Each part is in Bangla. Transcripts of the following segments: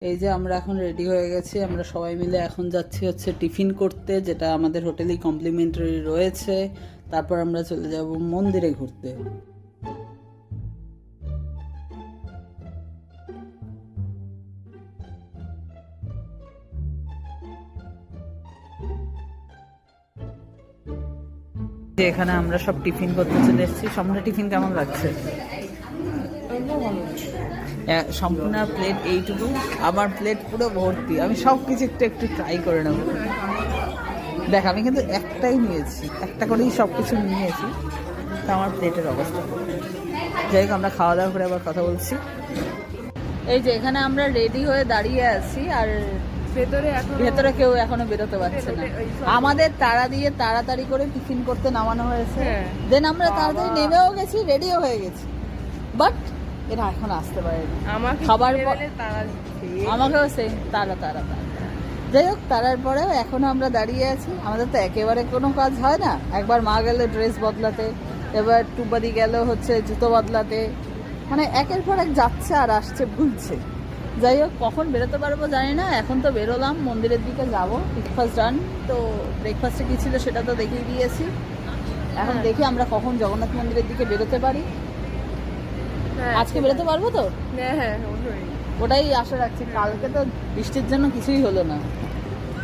এই যে আমরা এখন রেডি হয়ে গেছি, আমরা সবাই মিলে এখন যাচ্ছি হচ্ছে টিফিন করতে, যেটা আমাদের হোটেলেই কমপ্লিমেন্টারি রয়েছে। তারপর আমরা চলে যাব মন্দিরে ঘুরতে। এখানে আমরা সব টিফিন করতে চলে এসেছি। সম্পূর্ণ টিফিন কেমন লাগছে? সম্পূর্ণ প্লেট এইটুকু, আমার প্লেট পুরো ভর্তি। আমি সব কিছু একটু একটু ট্রাই করে নেব। দেখ, আমি কিন্তু একটাই নিয়েছি, একটা করেই সব কিছু নিয়েছি, তা আমার প্লেটের অবস্থা। যাই হোক, আমরা খাওয়া দাওয়া করে আবার কথা বলছি। এই যে এখানে আমরা রেডি হয়ে দাঁড়িয়ে আছি, আর ভেতরে কেউ এখনো বেরোতে পারছে না। আমাদের তাড়া দিয়ে তাড়াতাড়ি করে টিফিন করতে নামানো হয়েছে, দেন আমরা তাড়াতাড়ি নেমেও গেছি, রেডিও হয়ে গেছি, বাট এরা এখন আসতে পারেনি। খাবার আমাকেও সেই তারা। যাই হোক, তারার পরেও এখনো আমরা দাঁড়িয়ে আছি। আমাদের তো একেবারে কোনো কাজ হয় না। একবার মা গেল ড্রেস বদলাতে, এবার টুবাদি গেল হচ্ছে জুতো বদলাতে, মানে একের পর এক যাচ্ছে আর আসছে, ভুলছে। যাই হোক, কখন বেরোতে পারবো জানি না। এখন তো বেরোলাম, মন্দিরের দিকে যাব। ব্রেকফাস্ট ডান, তো ব্রেকফাস্টে কী ছিল সেটা তো দেখিয়ে দিয়েছি। এখন দেখি আমরা কখন জগন্নাথ মন্দিরের দিকে বেরোতে পারি। আজকে বেরোতে পারবো তো? হ্যাঁ, ওটাই আশা রাখছি। কালকে তো বৃষ্টির জন্য কিছুই হলো না,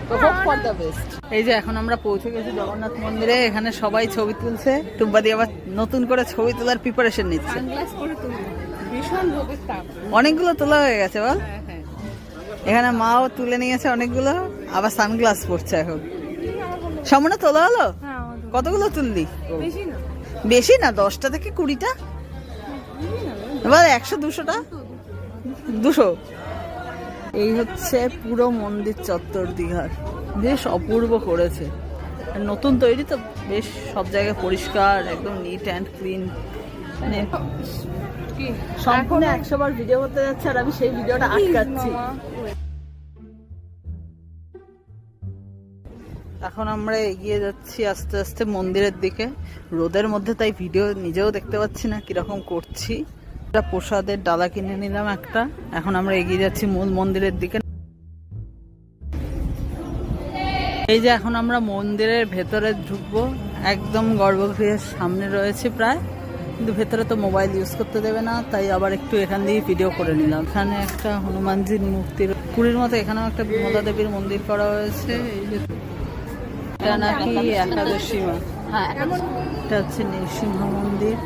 তো হোপ ফর দ্য বেস্ট। এই যে এখন আমরা পৌঁছে গেছি জগন্নাথ মন্দিরে। এখানে সবাই ছবি তুলছে, টুম্বাদি আবার নতুন করে ছবি তোলার প্রিপারেশন নিচ্ছে। অনেকগুলো তোলা হয়ে গেছে বল। এখানে মাও তুলে নিয়েছে অনেকগুলো, আবার সানগ্লাস পরছে এখন। সামনে তোলা হলো? কতগুলো তুললি? বেশি না, 10টা থেকে 20টা, এবার 100-200টা, 200। এই হচ্ছে পুরো মন্দির চত্বর দীঘার, বেশ অপূর্ব করেছে। নতুন তৈরি তো, বেশ সব জায়গায় পরিষ্কার, একদম নিট অ্যান্ড ক্লিন। মানে সম্পূর্ণ 100 বার ভিডিও করতে যাচ্ছে, আর আমি সেই ভিডিওটা আটকাচ্ছি। এখন আমরা এগিয়ে যাচ্ছি আস্তে আস্তে মন্দিরের দিকে, রোদের মধ্যে, তাই ভিডিও নিজেও দেখতে পাচ্ছি না কিরকম করছি। প্রসাদের ডালা কিনে নিলাম একটা। এখন আমরা এগিয়ে যাচ্ছি মূল মন্দিরের দিকে। এই যে এখন আমরা মন্দিরের ভেতরে ঢুকবো, একদম গর্ভগৃহের সামনে রয়েছে প্রায়, কিন্তু ভেতরে তো মোবাইল ইউজ করতে দেবে না, তাই আবার একটু এখান দিয়ে ভিডিও করে নিলাম। এখানে একটা হনুমানজির মূর্তির পুরীর মতো এখানেও একটা বিমলা দেবীর মন্দির করা হয়েছে। এই যে এটা নাকি একাদশী মা, হ্যাঁ এটা হচ্ছে নৃসিংহ মন্দির।